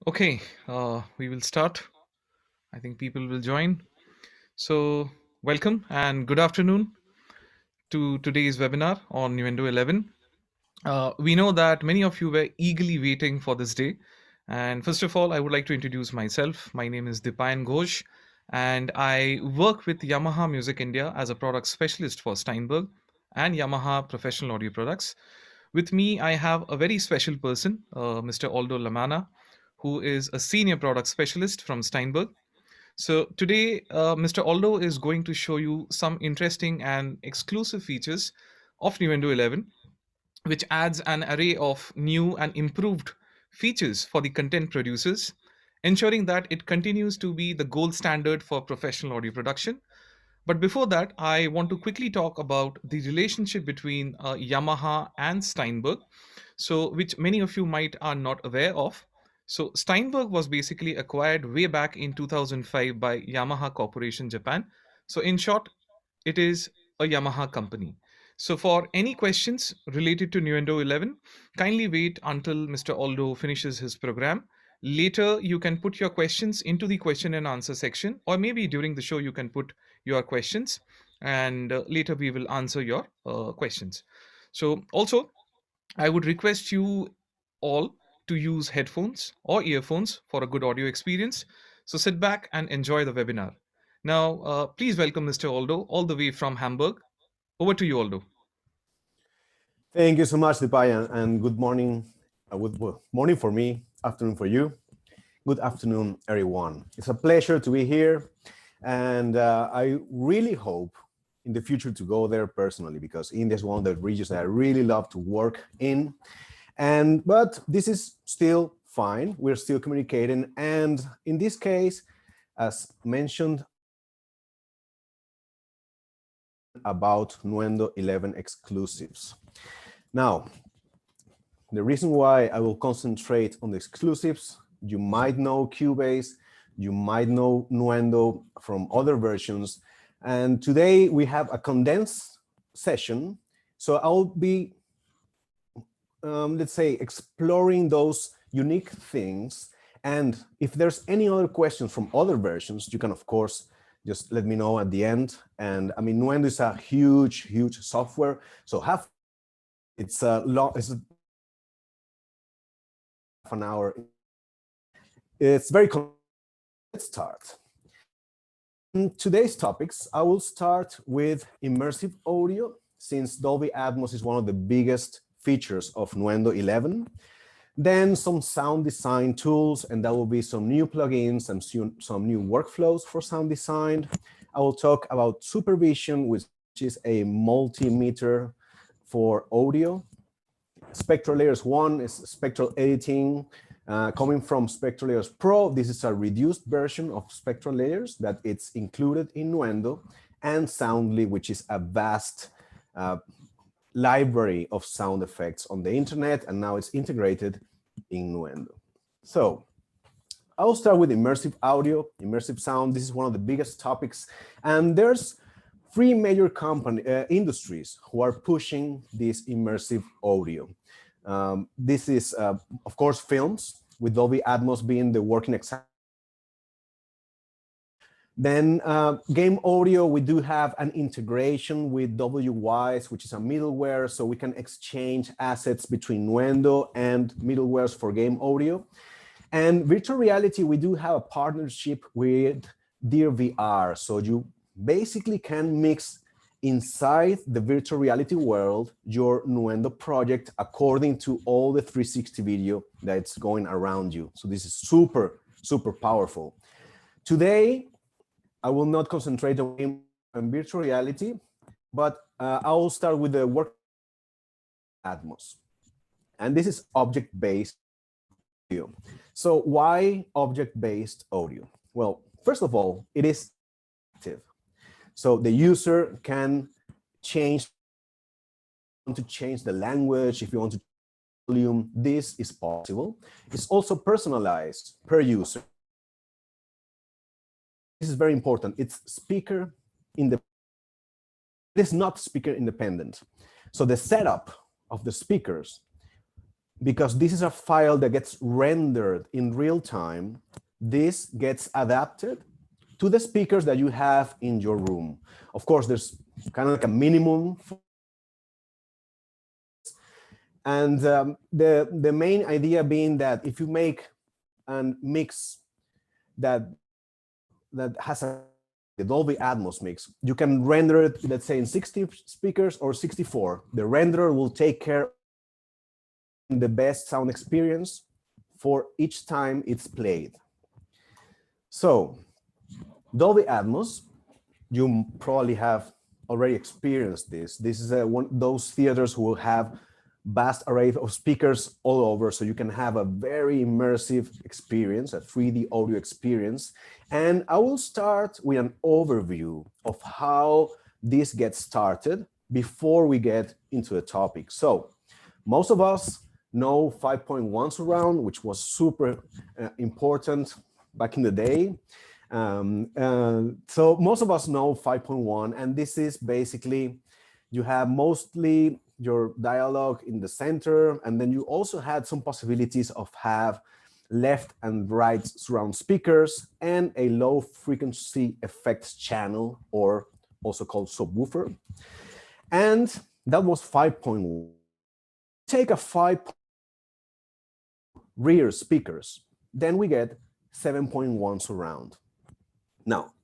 Okay, we will start. I think people will join. So, welcome and good afternoon to today's webinar on Nuendo 11. We know that many of you were eagerly waiting for this day. And first of all, I would like to introduce myself. My name is Dipayan Ghosh, and I work with Yamaha Music India as a product specialist for Steinberg and Yamaha professional audio products. With me, I have a very special person, Mr. Aldo Lamanna, who is a senior product specialist from Steinberg. So today, Mr. Aldo is going to show you some interesting and exclusive features of Nuendo 11, which adds an array of new and improved features for the content producers, ensuring that it continues to be the gold standard for professional audio production. But before that, I want to quickly talk about the relationship between Yamaha and Steinberg, so which many of you might are not aware of. So Steinberg was basically acquired way back in 2005 by Yamaha Corporation Japan. So in short, it is a Yamaha company. So for any questions related to Nuendo 11, kindly wait until Mr. Aldo finishes his program. Later, you can put your questions into the question and answer section, or maybe during the show, you can put your questions, and later we will answer your questions. So, also, I would request you all to use headphones or earphones for a good audio experience. So, sit back and enjoy the webinar. Now, please welcome Mr. Aldo, all the way from Hamburg. Over to you, Aldo. Thank you so much, Deepai, and good morning. Morning for me, afternoon for you. Good afternoon, everyone. It's a pleasure to be here, and I really hope in the future to go there personally, because India is one of the regions that I really love to work in. But this is still fine. We're still communicating, and in this case, as mentioned, about Nuendo 11 exclusives. Now, the reason why I will concentrate on the exclusives, you might know Cubase, you might know Nuendo from other versions, and today we have a condensed session. So I'll be, let's say, exploring those unique things. And if there's any other questions from other versions, you can, of course, just let me know at the end. And I mean, Nuendo is a huge, huge software. So it's a long, it's an hour. It's very, let's start. In today's topics, I will start with immersive audio, since Dolby Atmos is one of the biggest features of Nuendo 11. Then some sound design tools, and that will be some new plugins and some new workflows for sound design. I will talk about Supervision, which is a multimeter for audio. Spectral Layers One is spectral editing. Coming from Spectral Layers Pro, this is a reduced version of Spectral Layers that it's included in Nuendo, and Soundly, which is a vast library of sound effects on the internet, and now it's integrated in Nuendo. So I'll start with immersive audio, immersive sound. This is one of the biggest topics, and there's three major industries who are pushing this immersive audio. This is, of course, films, with Dolby Atmos being the working example. Then game audio, we do have an integration with WWise, which is a middleware, so we can exchange assets between Nuendo and middlewares for game audio. And virtual reality, we do have a partnership with Dear VR, so you basically can mix inside the virtual reality world your Nuendo project according to all the 360 video that's going around you. So this is super, super powerful. Today, I will not concentrate on virtual reality, but I will start with the work Atmos. And this is object-based audio. So why object-based audio? Well, first of all, it is active. So the user can change, to change the language, if you want to volume, this is possible. It's also personalized per user. This is very important. It's speaker independent. It is not speaker independent. So the setup of the speakers because this is a file that gets rendered in real time, this gets adapted to the speakers that you have in your room. Of course, there's kind of like a minimum. And the main idea being that if you make a mix that has the Dolby Atmos mix, you can render it, let's say, in 60 speakers or 64. The renderer will take care of the best sound experience for each time it's played. So Dolby Atmos, you probably have already experienced this. This is one those theaters who will have vast array of speakers all over, so you can have a very immersive experience, a 3D audio experience. And I will start with an overview of how this gets started before we get into the topic. So most of us know 5.1 surround, which was super important back in the day. So most of us know 5.1, and this is basically, you have mostly your dialogue in the center, and then you also had some possibilities of have left and right surround speakers and a low frequency effects channel, or also called subwoofer. And that was 5.1. Take a 5 rear speakers, then we get 7.1 surround. Now,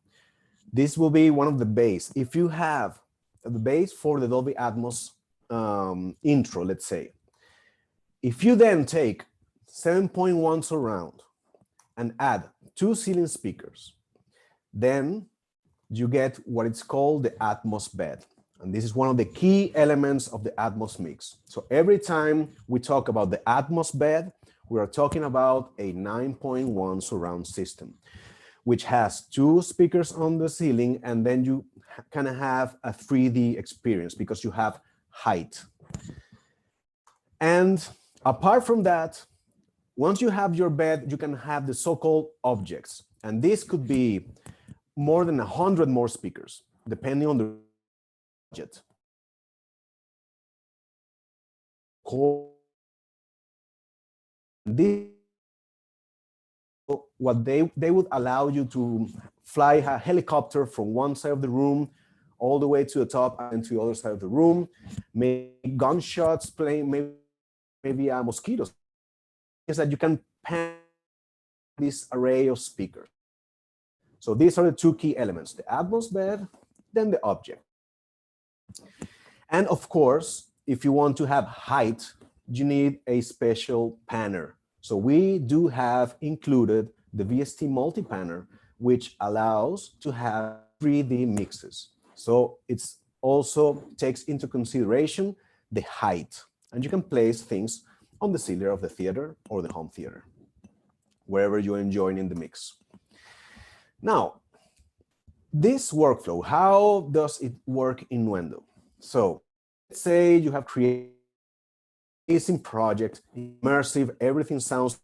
this will be one of the bass. If you have the bass for the Dolby Atmos intro, let's say, if you then take 7.1 surround and add 2 ceiling speakers, then you get what it's called the Atmos Bed. And this is one of the key elements of the Atmos mix. So every time we talk about the Atmos Bed, we are talking about a 9.1 surround system, which has 2 speakers on the ceiling, and then you kind of have a 3D experience because you have height. And apart from that, once you have your bed, you can have the so-called objects. And this could be more than 100 more speakers, depending on the budget. What they would allow you to fly a helicopter from one side of the room all the way to the top and to the other side of the room, maybe gunshots playing, maybe mosquitoes, is that you can pan this array of speakers. So these are the 2 key elements, the Atmos Bed, then the object. And of course, if you want to have height, you need a special panner. So we do have included the VST multi-panner, which allows to have 3D mixes. So it's also takes into consideration the height, and you can place things on the ceiling of the theater or the home theater, wherever you're enjoying in the mix. Now, this workflow, how does it work in Nuendo? So let's say you have created an amazing project, immersive, everything sounds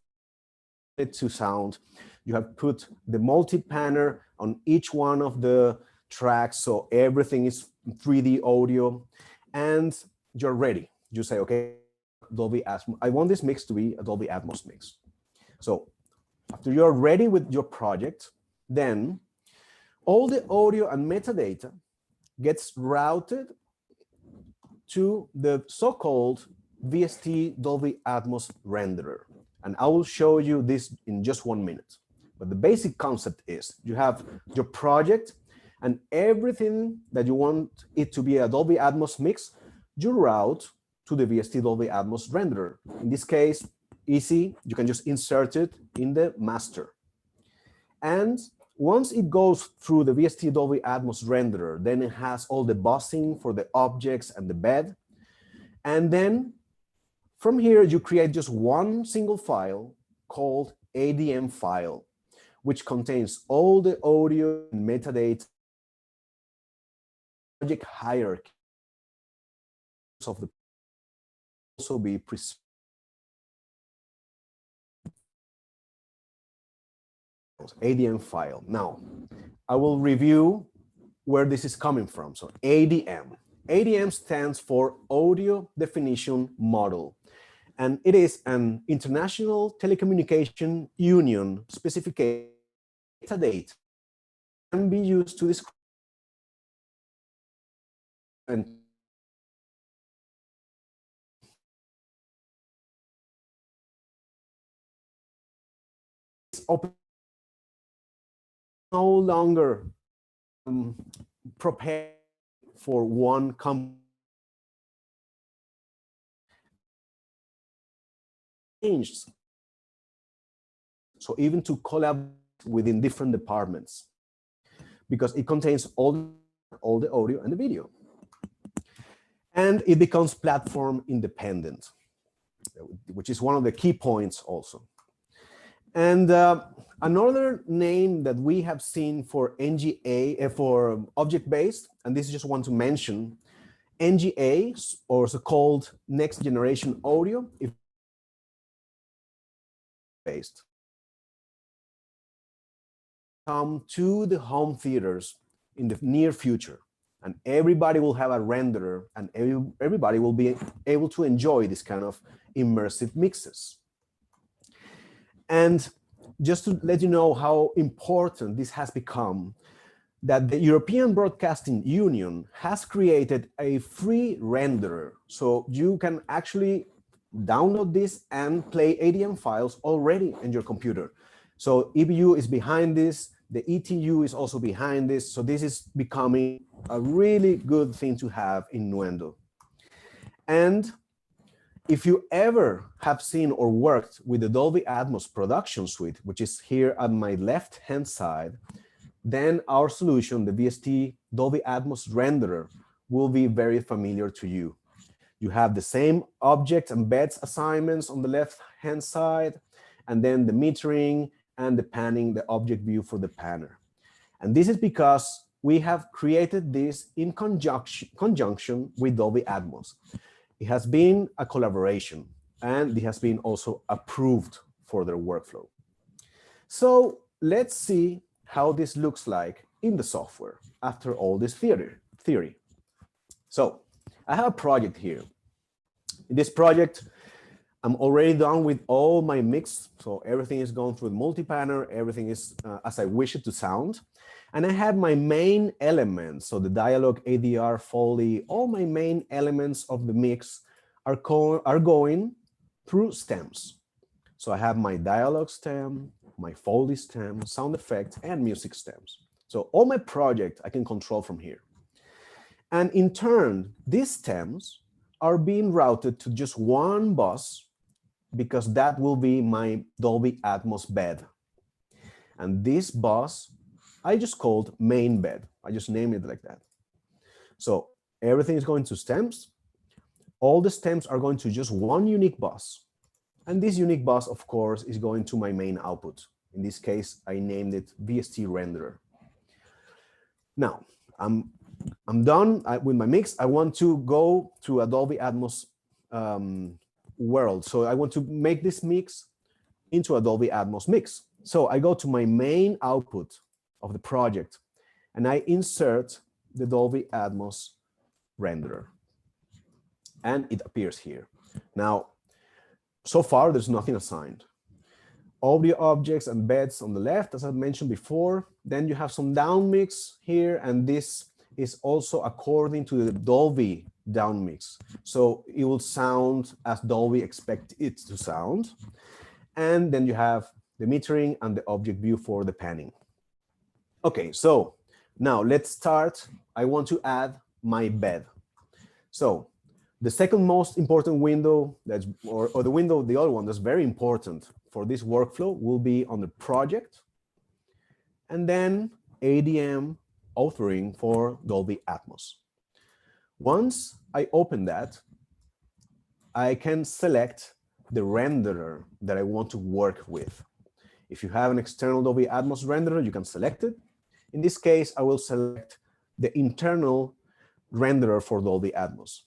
to sound. You have put the multi-panner on each one of the tracks, so everything is 3D audio, and you're ready. You say, okay, Dolby Atmos, I want this mix to be a Dolby Atmos mix. So after you're ready with your project, then all the audio and metadata gets routed to the so-called VST Dolby Atmos renderer. And I will show you this in just 1 minute. But the basic concept is you have your project, and everything that you want it to be a Dolby Atmos mix, you route to the VST Dolby Atmos renderer. In this case, easy, you can just insert it in the master. And once it goes through the VST Dolby Atmos renderer, then it has all the buzzing for the objects and the bed. And then from here, you create just one single file called ADM file, which contains all the audio and metadata, project hierarchy of the also be preserved. ADM file. Now, I will review where this is coming from. So ADM. ADM stands for Audio Definition Model. And it is an International Telecommunication Union specification metadata can be used to describe and open no longer prepared for one company. Changed. So even to collaborate within different departments, because it contains all the audio and the video. And it becomes platform independent, which is one of the key points also. And another name that we have seen for NGA, for object-based, and this is just one to mention, NGA, or so-called next generation audio, if based, come to the home theaters in the near future, and everybody will have a renderer, and everybody will be able to enjoy this kind of immersive mixes. And just to let you know how important this has become, that the European Broadcasting Union has created a free renderer. So you can actually download this and play ADM files already in your computer. So EBU is behind this, the ETU is also behind this. So this is becoming a really good thing to have in Nuendo. And if you ever have seen or worked with the Dolby Atmos production suite, which is here on my left-hand side, then our solution, the VST Dolby Atmos renderer, will be very familiar to you. You have the same objects and beds assignments on the left-hand side, and then the metering and the panning, the object view for the panner. And this is because we have created this in conjunction with Dolby Atmos. It has been a collaboration, and it has been also approved for their workflow. So let's see how this looks like in the software after all this theory. So I have a project here. In this project, I'm already done with all my mix. So everything is going through the multi-panner. Everything is as I wish it to sound. And I have my main elements. So the dialogue, ADR, Foley, all my main elements of the mix are going through stems. So I have my dialogue stem, my Foley stem, sound effect, and music stems. So all my project I can control from here. And in turn, these stems are being routed to just one bus, because that will be my Dolby Atmos bed. And this bus, I just called main bed. I just named it like that. So everything is going to stems. All the stems are going to just one unique bus. And this unique bus, of course, is going to my main output. In this case, I named it VST renderer. Now, I'm done with my mix. I want to go to a Dolby Atmos world. So I want to make this mix into a Dolby Atmos mix. So I go to my main output of the project, and I insert the Dolby Atmos renderer. And it appears here. Now, so far, there's nothing assigned. Audio objects and beds on the left, as I mentioned before. Then you have some down mix here, and this is also according to the Dolby down mix. So it will sound as Dolby expects it to sound. And then you have the metering and the object view for the panning. Okay, so now let's start. I want to add my bed. So the second most important window, or the window, the other one that's very important for this workflow, will be on the project, and then ADM authoring for Dolby Atmos. Once I open that, I can select the renderer that I want to work with. If you have an external Dolby Atmos renderer, you can select it. In this case, I will select the internal renderer for Dolby Atmos.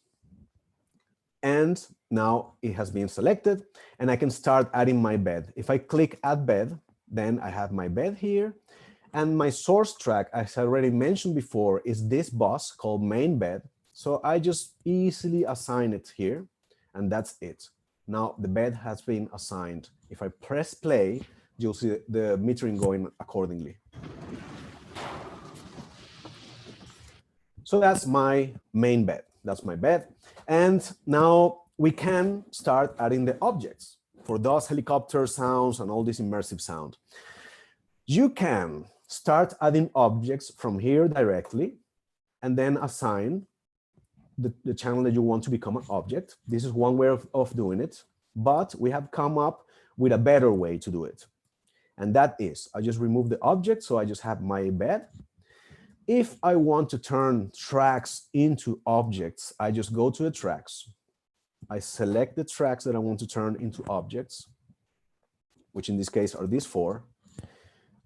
And now it has been selected, and I can start adding my bed. If I click Add Bed, then I have my bed here. And my source track, as I already mentioned before, is this bus called main bed. So I just easily assign it here, and that's it. Now the bed has been assigned. If I press play, you'll see the metering going accordingly. So that's my main bed. That's my bed. And now we can start adding the objects for those helicopter sounds and all this immersive sound. You can start adding objects from here directly and then assign the channel that you want to become an object. This is one way of doing it, but we have come up with a better way to do it. And that is, I just remove the object, so I just have my bed. If I want to turn tracks into objects, I just go to the tracks. I select the tracks that I want to turn into objects, which in this case are these four.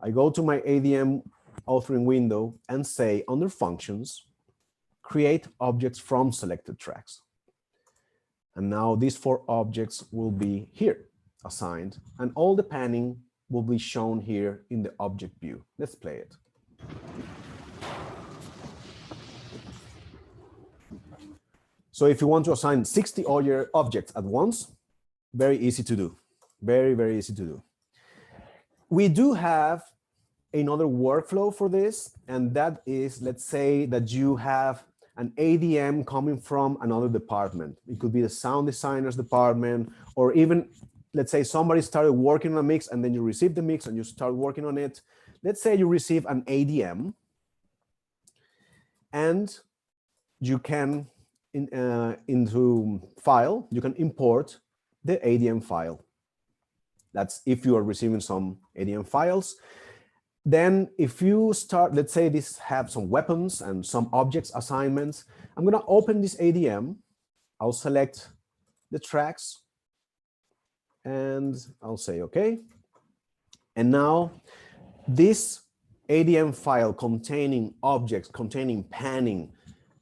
I go to my ADM authoring window and say under functions, create objects from selected tracks. And now these four objects will be here assigned, and all the panning will be shown here in the object view. Let's play it. So if you want to assign 60 audio objects at once, very easy to do. Very, very easy to do. We do have another workflow for this, and that is, let's say that you have an ADM coming from another department. It could be the sound designers department, or even, let's say somebody started working on a mix and then you receive the mix and you start working on it. Let's say you receive an ADM and you can, into file, you can import the ADM file. That's if you are receiving some ADM files. Then if you start, let's say this have some weapons and some objects assignments, I'm gonna open this ADM, I'll select the tracks and I'll say okay. And now this ADM file containing objects, containing panning,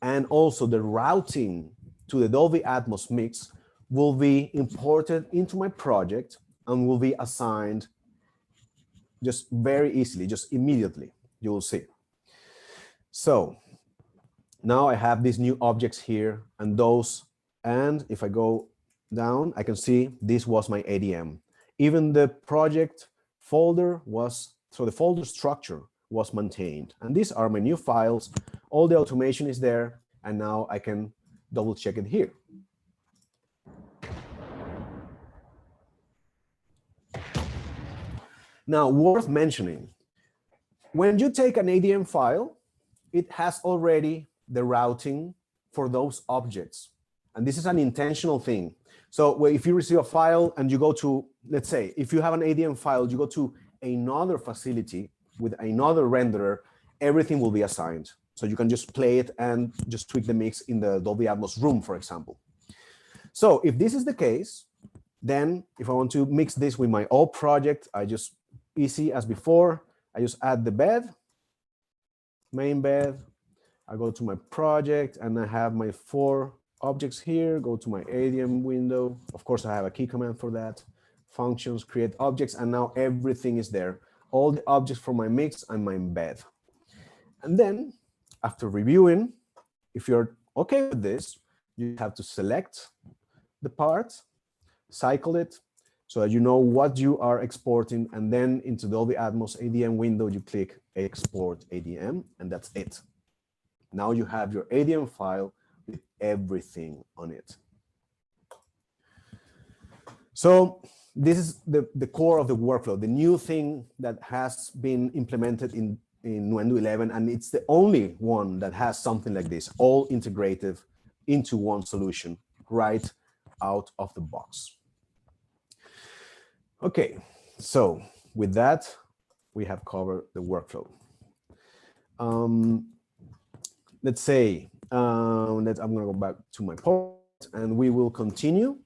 and also the routing to the Dolby Atmos mix will be imported into my project and will be assigned just very easily, just immediately, you will see. So now I have these new objects here and those, and if I go down, I can see this was my ADM. Even the project folder was, so the folder structure was maintained. And these are my new files. All the automation is there. And now I can double check it here. Now, worth mentioning, when you take an ADM file, it has already the routing for those objects. And this is an intentional thing. So if you receive a file and you go to, let's say, if you have an ADM file, you go to another facility with another renderer, everything will be assigned. So you can just play it and just tweak the mix in the Dolby Atmos room, for example. So if this is the case, then if I want to mix this with my old project, I just, easy as before, I just add the bed, main bed, I go to my project and I have my four objects here, go to my ADM window. Of course, I have a key command for that. Functions, create objects, and now everything is there. All the objects for my mix and my bed. And then after reviewing, if you're okay with this, you have to select the part, cycle it, so that you know what you are exporting, and then into Dolby Atmos ADM window, you click Export ADM, and that's it. Now you have your ADM file with everything on it. So this is the core of the workflow, the new thing that has been implemented in Nuendo 11, and it's the only one that has something like this, all integrated into one solution right out of the box. Okay, so with that, we have covered the workflow. Let's say I'm going to go back to my port, and we will continue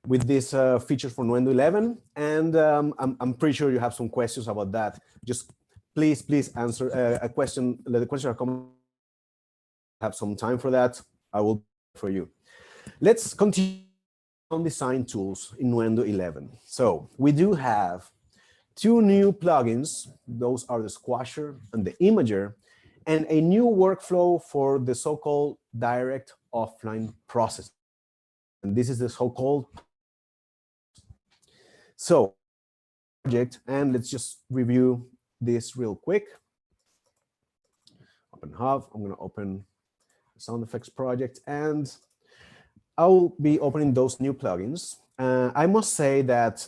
with this features for Nuendo 11. And I'm pretty sure you have some questions about that. Just please answer a question. The questions are coming. Have some time for that. I will for you. Let's continue on design tools in Nuendo 11. So we do have two new plugins. Those are the Squasher and the Imager, and a new workflow for the so-called direct offline process. And this is the so-called. So project, and let's just review this real quick. Open Hub. I'm going to open the sound effects project, and I'll be opening those new plugins. I must say that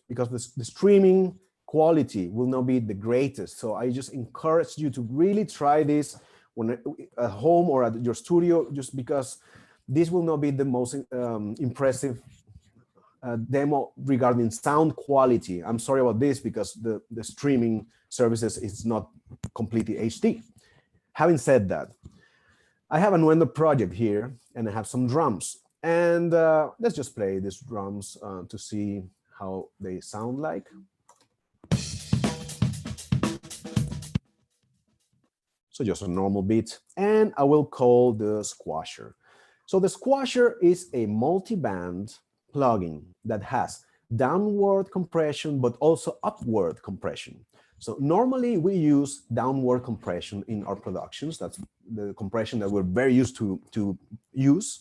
because the streaming quality will not be the greatest, so I just encourage you to really try this when at home or at your studio, just because this will not be the most impressive demo regarding sound quality. I'm sorry about this because the streaming services is not completely HD. Having said that, I have a Nuendo project here and I have some drums. And let's just play these drums to see how they sound like. So just a normal beat. And I will call the squasher. So the squasher is a multi-band plugin that has downward compression, but also upward compression. So normally we use downward compression in our productions. That's the compression that we're very used to use.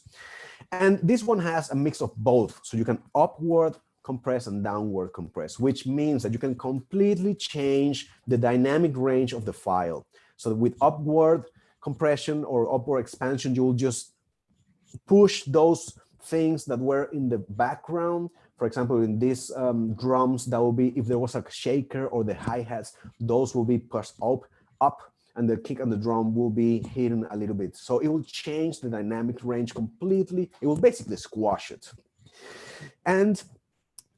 And this one has a mix of both. So you can upward compress and downward compress, which means that you can completely change the dynamic range of the file. So with upward compression or upward expansion, you'll just push those things that were in the background. For example, in these drums, that will be, if there was a shaker or the hi-hats, those will be pushed up, and the kick and the drum will be hidden a little bit. So it will change the dynamic range completely. It will basically squash it. And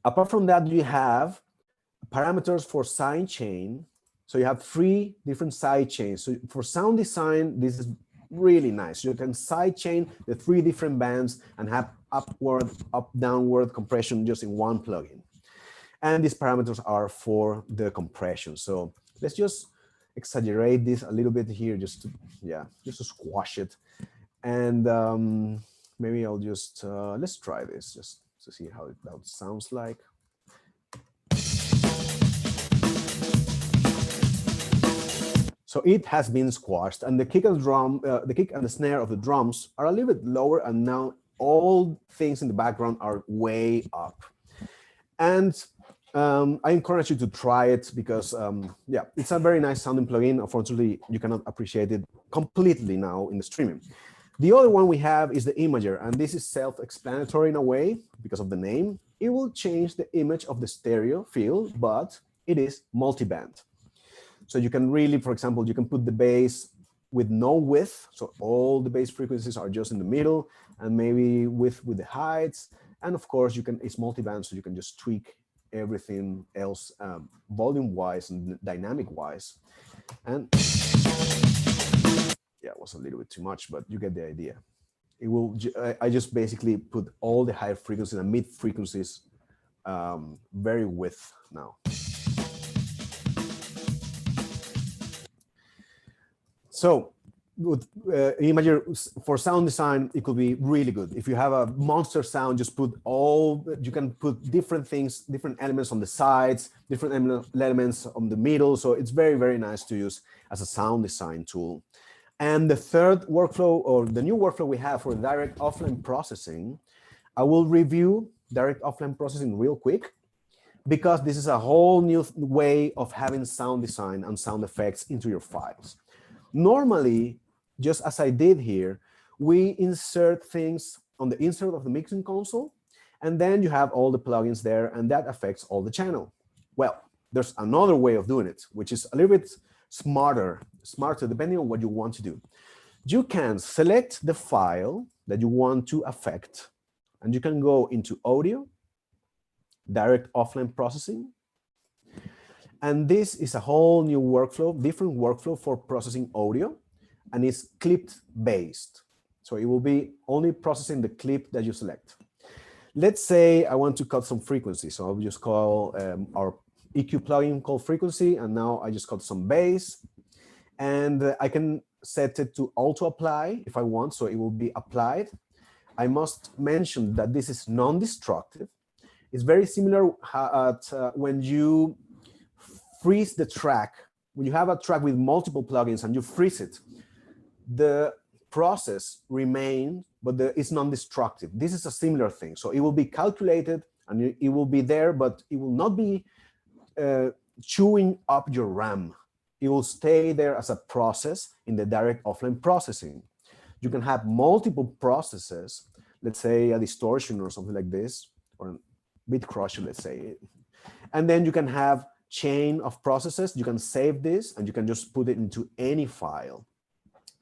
apart from that, you have parameters for side chain. So you have 3 different side chains. So for sound design, this is really nice. You can side chain the 3 different bands and have upward, downward compression just in one plugin. And these parameters are for the compression. So let's just exaggerate this a little bit here, just to squash it. And maybe I'll just let's try this just to see how it sounds like. So it has been squashed, and the kick and the kick and the snare of the drums are a little bit lower, and now all things in the background are way up. And I encourage you to try it because, it's a very nice sounding plugin. Unfortunately, you cannot appreciate it completely now in the streaming. The other one we have is the Imager, and this is self-explanatory in a way because of the name. It will change the image of the stereo field, but it is multi-band. So you can really, for example, you can put the bass with no width. So all the bass frequencies are just in the middle, and maybe with the heights. And of course, it's multi-band, so you can just tweak everything else volume-wise and dynamic-wise. And yeah, it was a little bit too much, but you get the idea. It will. I just basically put all the high frequencies and mid frequencies very width now. So with Imager for sound design, it could be really good. If you have a monster sound, just you can put different things, different elements on the sides, different elements on the middle. So it's very, very nice to use as a sound design tool. And the third workflow, or the new workflow we have for direct offline processing, I will review direct offline processing real quick, because this is a whole new way of having sound design and sound effects into your files. Normally, just as I did here, we insert things on the insert of the mixing console, and then you have all the plugins there, and that affects all the channel. Well, there's another way of doing it, which is a little bit smarter depending on what you want to do. You can select the file that you want to affect, and you can go into Audio, Direct Offline Processing. And this is a whole new workflow, different workflow for processing audio, and it's clipped based. So it will be only processing the clip that you select. Let's say I want to cut some frequency. So I'll just call our EQ plugin called frequency, and now I just cut some bass. And I can set it to auto apply if I want, so it will be applied. I must mention that this is non-destructive. It's very similar when you freeze the track. When you have a track with multiple plugins and you freeze it, the process remains, but it's non-destructive. This is a similar thing. So it will be calculated and it will be there, but it will not be chewing up your RAM. It will stay there as a process in the direct offline processing. You can have multiple processes, let's say a distortion or something like this, or a bit crusher, let's say. And then you can have chain of processes. You can save this and you can just put it into any file.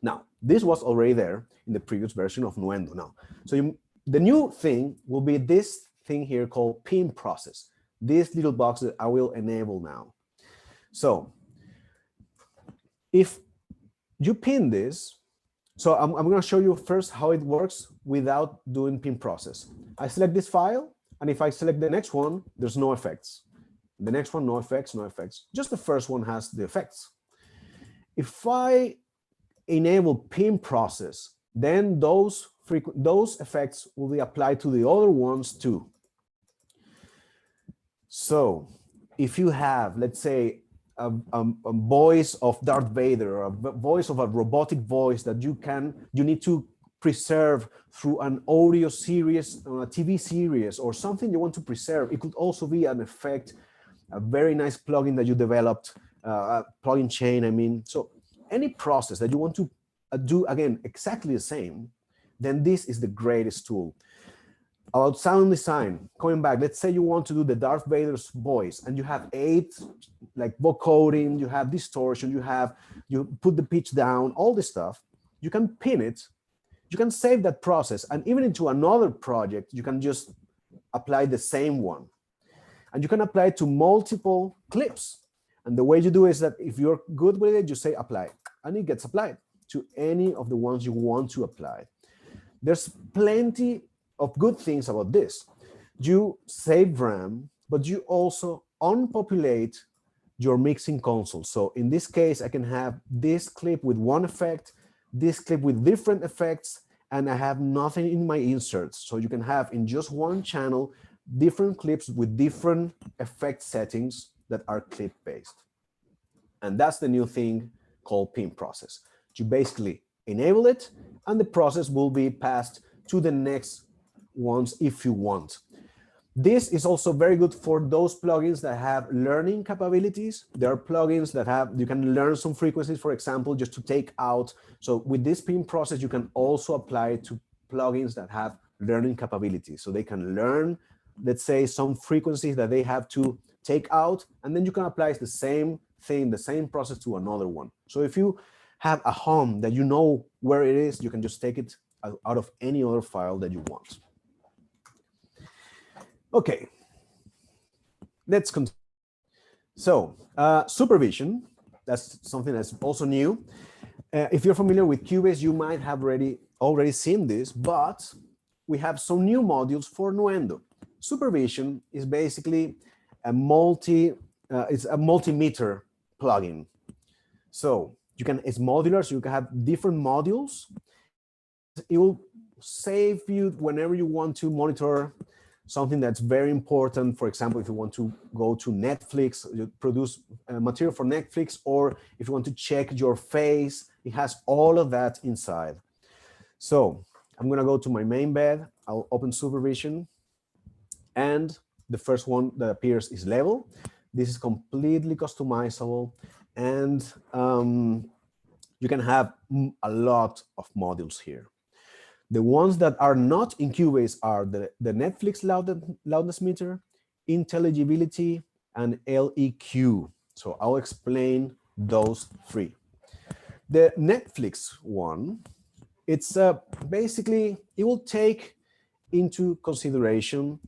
Now, this was already there in the previous version of Nuendo now. So the new thing will be this thing here called pin process, this little box that I will enable now. So if you pin this, so I'm going to show you first how it works without doing pin process. I select this file, and if I select the next one, there's no effects. The next one, no effects, no effects. Just the first one has the effects. If I enable pin process, then those effects will be applied to the other ones too. So if you have, let's say, a voice of Darth Vader, or a voice of a robotic voice that you need to preserve through an audio series, a TV series, or something you want to preserve, it could also be an effect, a very nice plugin that you developed, a plugin chain, I mean. So any process that you want to do, again, exactly the same, then this is the greatest tool. About sound design, coming back, let's say you want to do the Darth Vader's voice and you have 8 like vocoding, you have distortion, you put the pitch down, all this stuff, you can pin it, you can save that process, and even into another project, you can just apply the same one. And you can apply it to multiple clips. And the way you do is that if you're good with it, you say apply, and it gets applied to any of the ones you want to apply. There's plenty of good things about this. You save RAM, but you also unpopulate your mixing console. So in this case, I can have this clip with one effect, this clip with different effects, and I have nothing in my inserts. So you can have in just one channel, different clips with different effect settings that are clip-based. And that's the new thing called pin process. You basically enable it, and the process will be passed to the next ones if you want. This is also very good for those plugins that have learning capabilities. There are plugins that you can learn some frequencies, for example, just to take out. So with this pin process, you can also apply it to plugins that have learning capabilities. So they can learn, let's say, some frequencies that they have to take out, and then you can apply the same thing, the same process to another one. So if you have a hum that you know where it is, you can just take it out of any other file that you want. Okay, let's continue. So supervision, that's something that's also new. If you're familiar with Cubase, you might have already seen this, but we have some new modules for Nuendo. Supervision is basically a it's a multimeter plugin. So it's modular, so you can have different modules. It will save you whenever you want to monitor something that's very important. For example, if you want to go to Netflix, you produce material for Netflix, or if you want to check your face, it has all of that inside. So I'm gonna go to my main bed, I'll open Supervision, and the first one that appears is level. This is completely customizable, and you can have a lot of modules here. The ones that are not in Cubase are the Netflix loudness meter, Intelligibility, and LEQ. So I'll explain those 3. The Netflix one, it's basically, it will take into consideration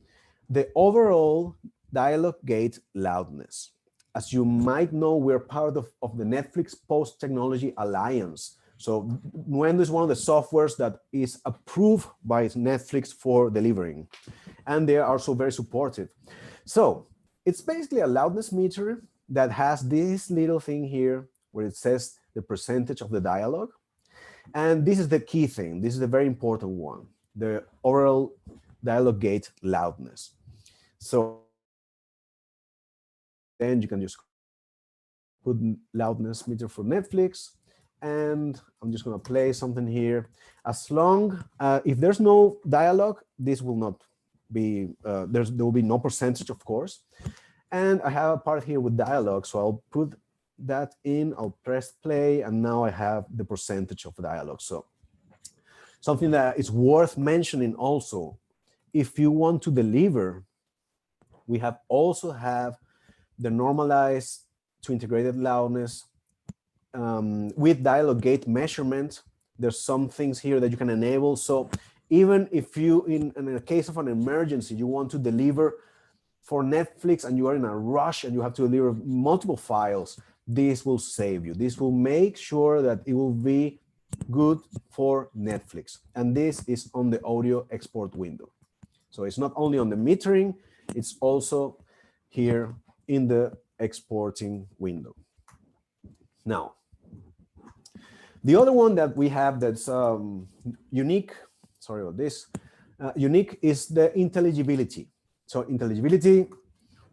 the overall dialogue gate loudness. As you might know, we're part of the Netflix Post Technology Alliance. So Nuendo is one of the softwares that is approved by Netflix for delivering, and they are also very supportive. So it's basically a loudness meter that has this little thing here where it says the percentage of the dialogue. And this is the key thing. This is the very important one, the overall dialogue gate loudness. So then you can just put loudness meter for Netflix, and I'm just going to play something here. As long if there's no dialogue, this will not be there will be no percentage, of course. And I have a part here with dialogue, so I'll put that in. I'll press play, and now I have the percentage of dialogue. So something that is worth mentioning also, if you want to deliver, we have also have the normalized to integrated loudness with dialogue gate measurement. There's some things here that you can enable. So even if you, in a case of an emergency, you want to deliver for Netflix and you are in a rush and you have to deliver multiple files, this will save you. This will make sure that it will be good for Netflix. And this is on the audio export window. So it's not only on the metering, it's also here in the exporting window. Now, the other one that we have that's unique, sorry about this, unique is the intelligibility. So intelligibility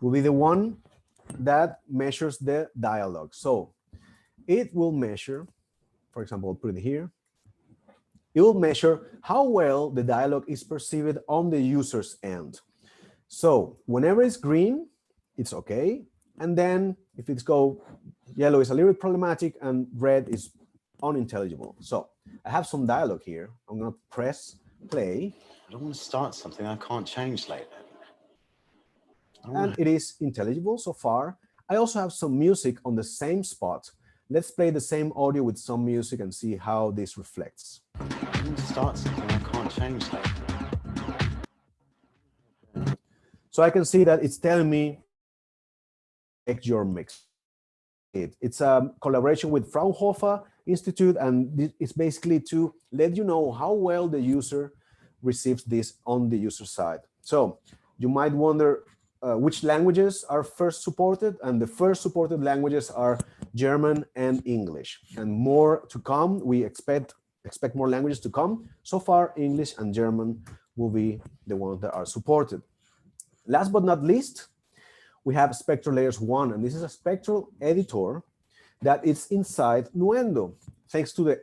will be the one that measures the dialogue. So it will measure, for example, I'll put it here. It will measure how well the dialogue is perceived on the user's end. So whenever it's green, it's okay. And then if it's go yellow, is a little bit problematic, and red is unintelligible. So I have some dialogue here. I'm going to press play. I don't want to start something I can't change later. And it is intelligible so far. I also have some music on the same spot. Let's play the same audio with some music and see how this reflects. I don't want to start something I can't change later. So I can see that it's telling me your mix. It's a collaboration with Fraunhofer Institute, and it's basically to let you know how well the user receives this on the user side. So you might wonder which languages are first supported, and the first supported languages are German and English, and more to come. We expect more languages to come. So far, English and German will be the ones that are supported. Last but not least, we have Spectral Layers One, and this is a spectral editor that is inside Nuendo, thanks to the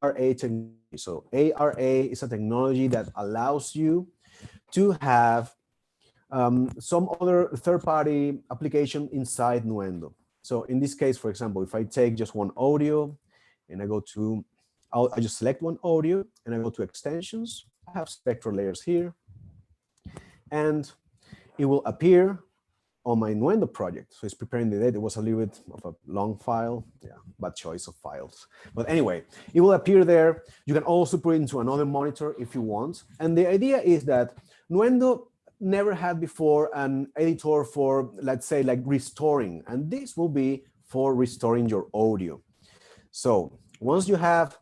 ARA technology. So ARA is a technology that allows you to have some other third-party application inside Nuendo. So in this case, for example, if I take just one audio and I go to, I just select one audio and I go to extensions, I have spectral layers here, and it will appear on my Nuendo project. So it's preparing the data. It was a little bit of a long file. Yeah, bad choice of files. But anyway, it will appear there. You can also put it into another monitor if you want. And the idea is that Nuendo never had before an editor for, let's say, like restoring. And this will be for restoring your audio. So once you have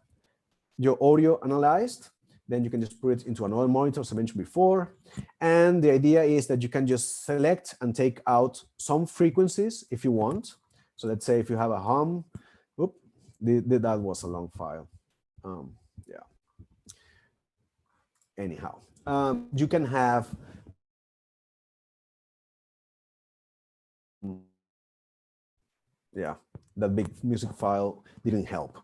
your audio analyzed, then you can just put it into another monitor, as I mentioned before. And the idea is that you can just select and take out some frequencies if you want. So let's say if you have a hum, that was a long file. Yeah. Anyhow, you can have that big music file didn't help.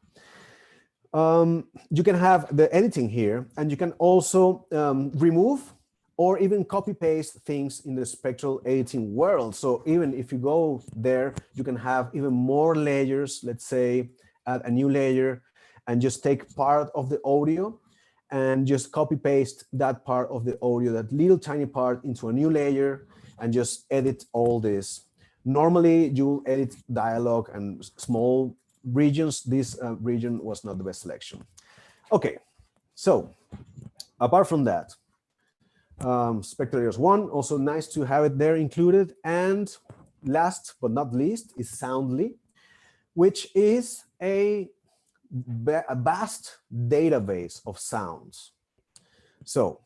You can have the editing here, and you can also remove or even copy paste things in the spectral editing world. So even if you go there, you can have even more layers. Let's say add a new layer and just take part of the audio and just copy paste that part of the audio, that little tiny part, into a new layer and just edit all this. Normally you'll edit dialogue and small regions. This region was not the best selection. Okay, so apart from that, Spectral Layers One, also nice to have it there included. And last but not least is Soundly, which is a vast database of sounds. So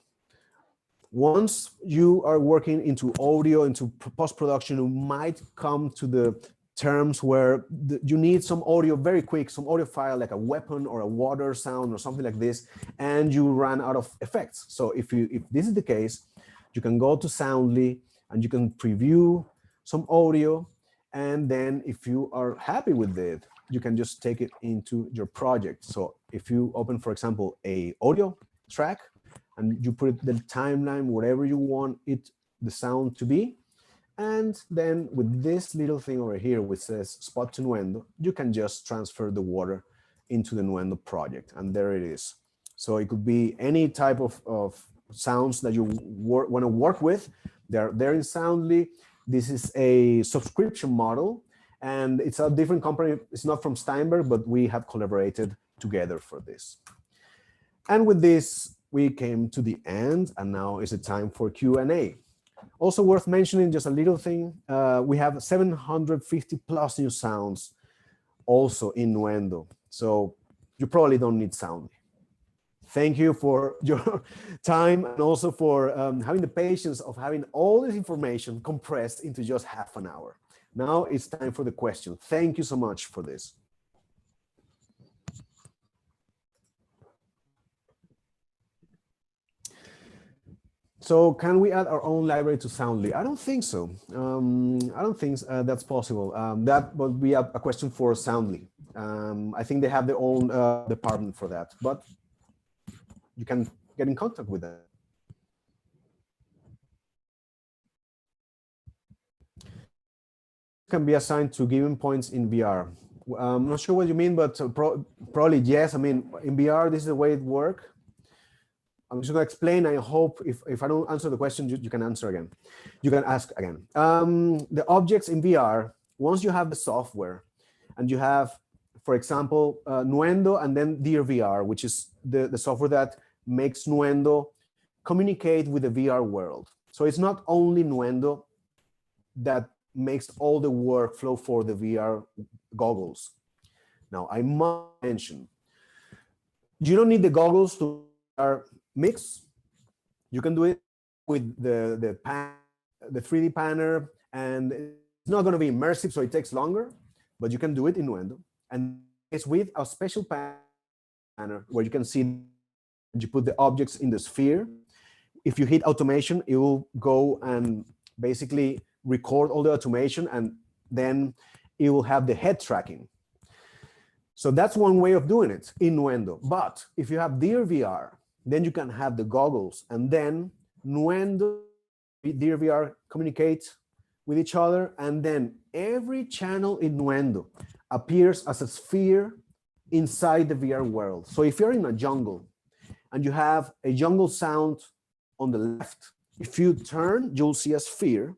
once you are working into audio, into post-production, you might come to the terms where you need some audio very quick, some audio file like a weapon or a water sound or something like this, and you run out of effects. So if this is the case, you can go to Soundly and you can preview some audio, and then if you are happy with it, you can just take it into your project. So if you open, for example, a audio track and you put the timeline, whatever you want it, the sound to be, and then with this little thing over here, which says spot to Nuendo, you can just transfer the water into the Nuendo project, and there it is. So it could be any type of sounds that you want to work with. They're there in Soundly. This is a subscription model, and it's a different company. It's not from Steinberg, but we have collaborated together for this. And with this, we came to the end, and now is the time for Q&A. Also worth mentioning, just a little thing, we have 750 plus new sounds also in Nuendo. So you probably don't need Soundly. Thank you for your time and also for having the patience of having all this information compressed into just half an hour. Now it's time for the question. Thank you so much for this. So can we add our own library to Soundly? I don't think so. I don't think that's possible. That would be a question for Soundly. I think they have their own department for that, but you can get in contact with them. Can be assigned to given points in VR. I'm not sure what you mean, but probably yes. I mean, in VR, this is the way it works. I'm just going to explain. I hope if I don't answer the question, you can answer again. You can ask again. The objects in VR, once you have the software and you have, for example, Nuendo and then Dear VR, which is the software that makes Nuendo communicate with the VR world. So it's not only Nuendo that makes all the workflow for the VR goggles. Now, I must mention, you don't need the goggles to mix. You can do it with the 3D panner, and it's not going to be immersive, so it takes longer, but you can do it in Nuendo. And it's with a special panner where you can see you put the objects in the sphere. If you hit automation, it will go and basically record all the automation, and then it will have the head tracking. So that's one way of doing it in Nuendo. But if you have Dear VR, then you can have the goggles, and then Nuendo, Dear VR communicate with each other, and then every channel in Nuendo appears as a sphere inside the VR world. So if you're in a jungle and you have a jungle sound on the left, if you turn, you'll see a sphere,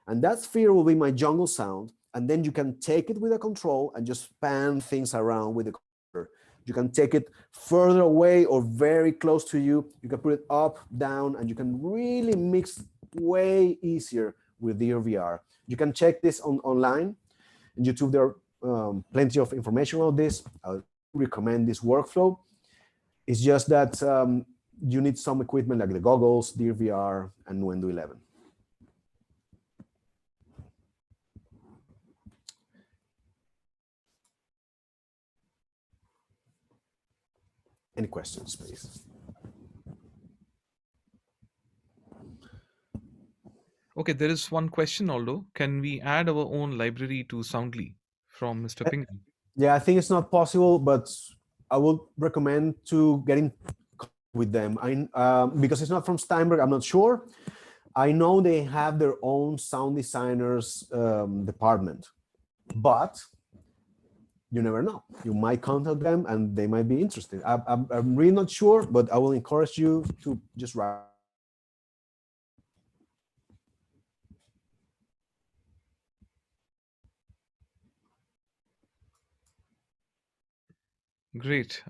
and that sphere will be my jungle sound, and then you can take it with a control and just pan things around with the controller. You can take it further away or very close to you. You can put it up, down, and you can really mix way easier with Dear VR. You can check this online. On YouTube, there are plenty of information on this. I recommend this workflow. It's just that you need some equipment like the goggles, Dear VR, and Nuendo 11. Any questions, please? Okay, there is one question, Aldo. Can we add our own library to Soundly from Mr. Pingham? Yeah, I think it's not possible, but I would recommend to get in contact with them. Because it's not from Steinberg, I'm not sure. I know they have their own sound designers department, but you never know. You might contact them and they might be interested. I'm really not sure, but I will encourage you to just write. Great.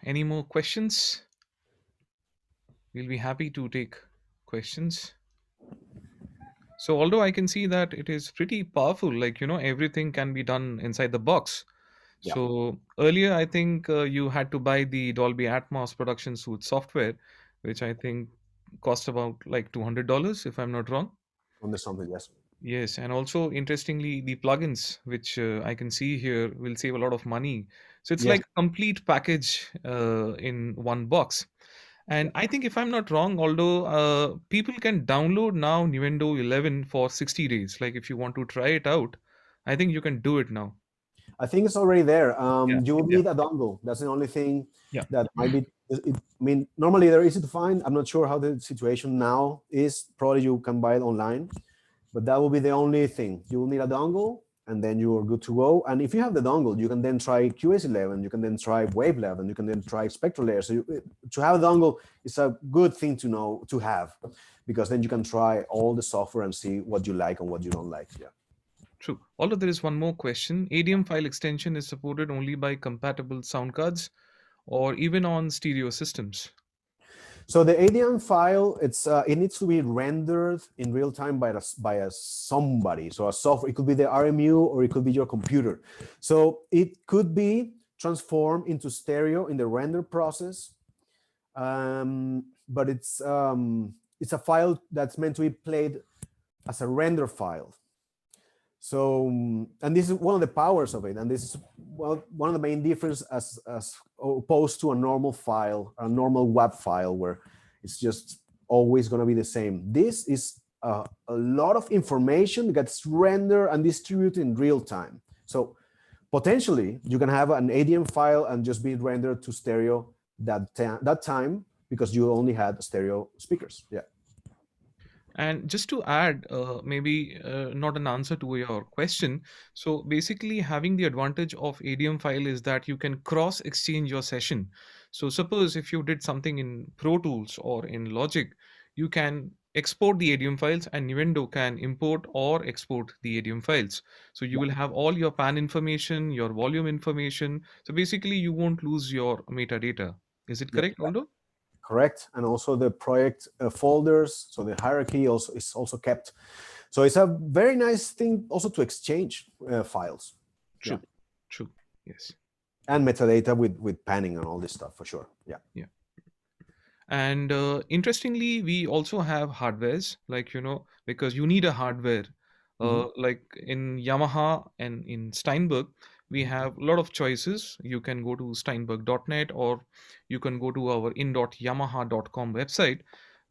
Any more questions? We'll be happy to take questions. So although I can see that it is pretty powerful, like, everything can be done inside the box. Yeah. So earlier, I think you had to buy the Dolby Atmos production suite software, which I think cost about like $200, if I'm not wrong. On something, yes. Yes, and also interestingly, the plugins, which I can see here, will save a lot of money. So it's Yes. like a complete package in one box. And I think if I'm not wrong, although people can download now Nuendo 11 for 60 days. Like if you want to try it out, I think you can do it now. I think it's already there. Yeah, You will yeah, need a dongle. That's the only thing yeah. that might be. I mean, normally they're easy to find. I'm not sure how the situation now is. Probably you can buy it online, but that will be the only thing. You will need a dongle, and then you are good to go. And if you have the dongle, you can then try QS11. You can then try Wave 11. You can then try Spectral Layers. So to have a dongle is a good thing to know to have, because then you can try all the software and see what you like and what you don't like. Yeah. True. Although there is one more question. ADM file extension is supported only by compatible sound cards or even on stereo systems. So the ADM file, it needs to be rendered in real time by a somebody. So a software, it could be the RMU or it could be your computer. So it could be transformed into stereo in the render process, but it's a file that's meant to be played as a render file. So, and this is one of the powers of it, and this is one of the main difference as opposed to a normal file, a normal WAV file, where it's just always going to be the same. This is a lot of information that gets rendered and distributed in real time. So potentially you can have an ADM file and just be rendered to stereo that time, because you only had stereo speakers. Yeah. And just to add, maybe not an answer to your question. So basically, having the advantage of ADM file is that you can cross exchange your session. So suppose if you did something in Pro Tools or in Logic, you can export the ADM files and Nuendo can import or export the ADM files. So you will have all your pan information, your volume information. So basically, you won't lose your metadata. Is it correct, Aldo? Correct. And also the project folders, so the hierarchy also is also kept. So it's a very nice thing also to exchange files. True, true, yes. And metadata with panning and all this stuff, for sure. Yeah. Yeah. And interestingly, we also have hardwares, like, because you need a hardware. Like in Yamaha and in Steinberg, we have a lot of choices. You can go to steinberg.net, or you can go to our in.yamaha.com website,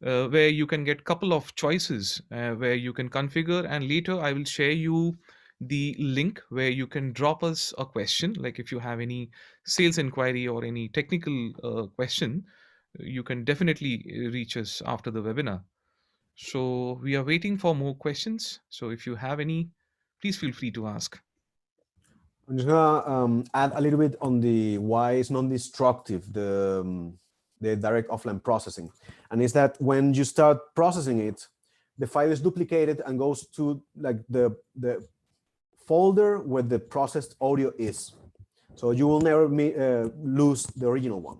where you can get couple of choices where you can configure. And later I will share you the link where you can drop us a question, like if you have any sales inquiry or any technical question, you can definitely reach us after the webinar. So we are waiting for more questions. So if you have any, please feel free to ask. I'm just gonna add a little bit on the why it's non-destructive, the direct offline processing. And is that when you start processing it, the file is duplicated and goes to like the folder where the processed audio is. So you will never lose the original one.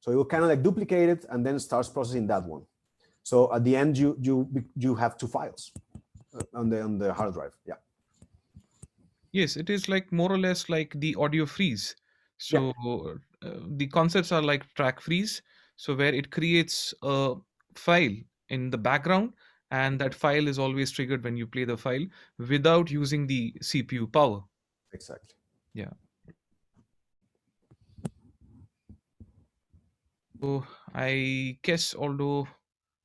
So it will kind of like duplicate it and then starts processing that one. So at the end, you have two files on the hard drive. Yeah. Yes, it is like more or less like the audio freeze. So the concepts are like track freeze. So where it creates a file in the background, and that file is always triggered when you play the file without using the CPU power. Exactly. Yeah. So I guess, although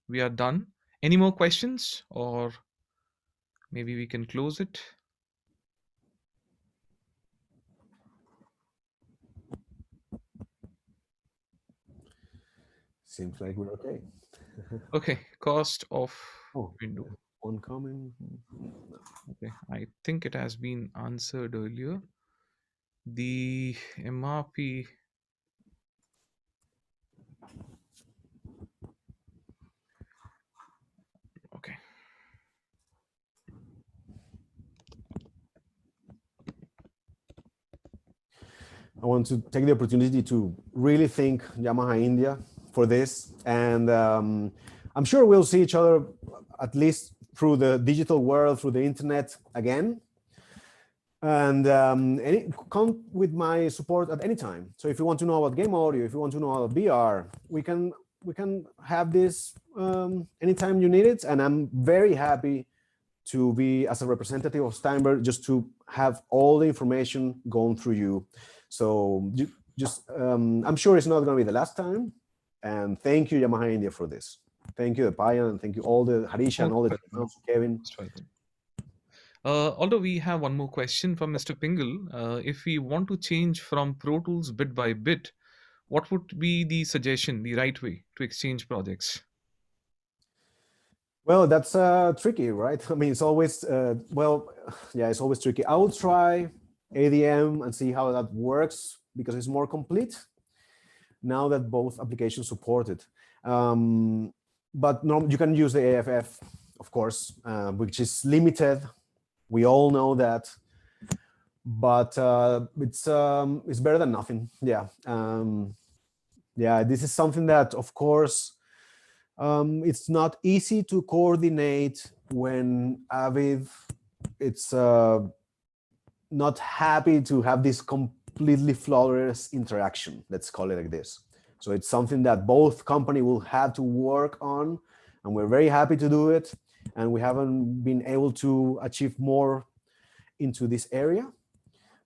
we are done, any more questions, or maybe we can close it? Seems like we're okay. Okay, cost of Oh, window. one coming. Okay, I think it has been answered earlier. The MRP. Okay. I want to take the opportunity to really thank Yamaha India for this. And I'm sure we'll see each other at least through the digital world, through the internet again. And come with my support at any time. So if you want to know about game audio, if you want to know about VR, we can have this anytime you need it. And I'm very happy to be as a representative of Steinberg, just to have all the information going through you. So I'm sure it's not going to be the last time. And thank you, Yamaha India, for this. Thank you, Payan, and thank you all the Harisha and all the Kevin. Although we have one more question from Mr. Pingle. If we want to change from Pro Tools bit by bit, what would be the suggestion, the right way to exchange projects? Well, that's tricky, right? I mean, it's always, yeah, it's always tricky. I will try ADM and see how that works because it's more complete now that both applications support it. But no, you can use the AFF, of course, which is limited. We all know that, but it's better than nothing. Yeah, yeah. This is something that, of course, it's not easy to coordinate when Avid it's not happy to have this completely flawless interaction. Let's call it like this. So it's something that both company will have to work on, and we're very happy to do it. And we haven't been able to achieve more into this area.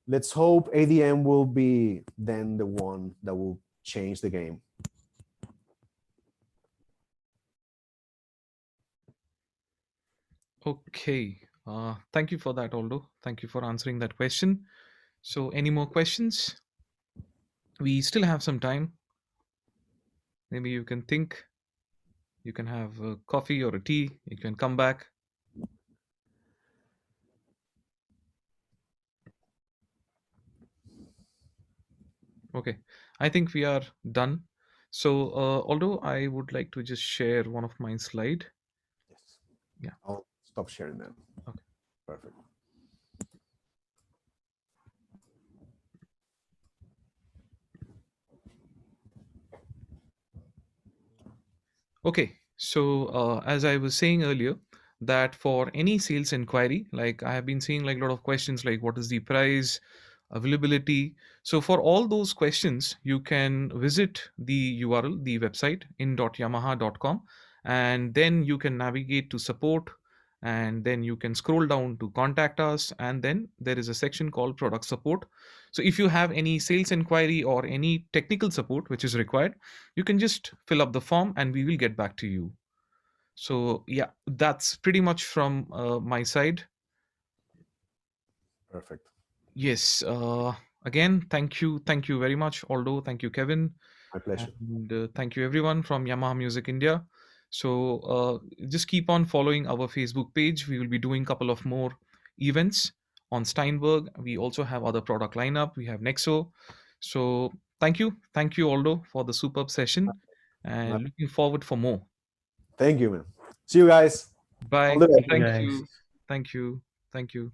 Let's hope ADM will be then the one that will change the game. Okay. Thank you for that, Aldo. Thank you for answering that question. So, any more questions? We still have some time. Maybe you can think. You can have a coffee or a tea. You can come back. Okay. I think we are done. So, although I would like to just share one of my slide. Yes. Yeah. I'll stop sharing that. Okay. Perfect. Okay, so as I was saying earlier, that for any sales inquiry, like I have been seeing like a lot of questions like what is the price, availability. So for all those questions, you can visit the URL, the website in.yamaha.com, and then you can navigate to support, and then you can scroll down to contact us, and then there is a section called product support. So if you have any sales inquiry or any technical support which is required, you can just fill up the form and we will get back to you. So yeah, that's pretty much from my side. Perfect. Yes, again, thank you very much, Aldo. Thank you, Kevin. My pleasure. And thank you everyone from Yamaha Music India. So just keep on following our Facebook page. We will be doing a couple of more events on Steinberg. We also have other product lineup. We have Nexo. So thank you Aldo for the superb session, and looking forward for more. Thank you, man. See you guys. All Bye. the best. And Thank you, guys. thank you, thank you.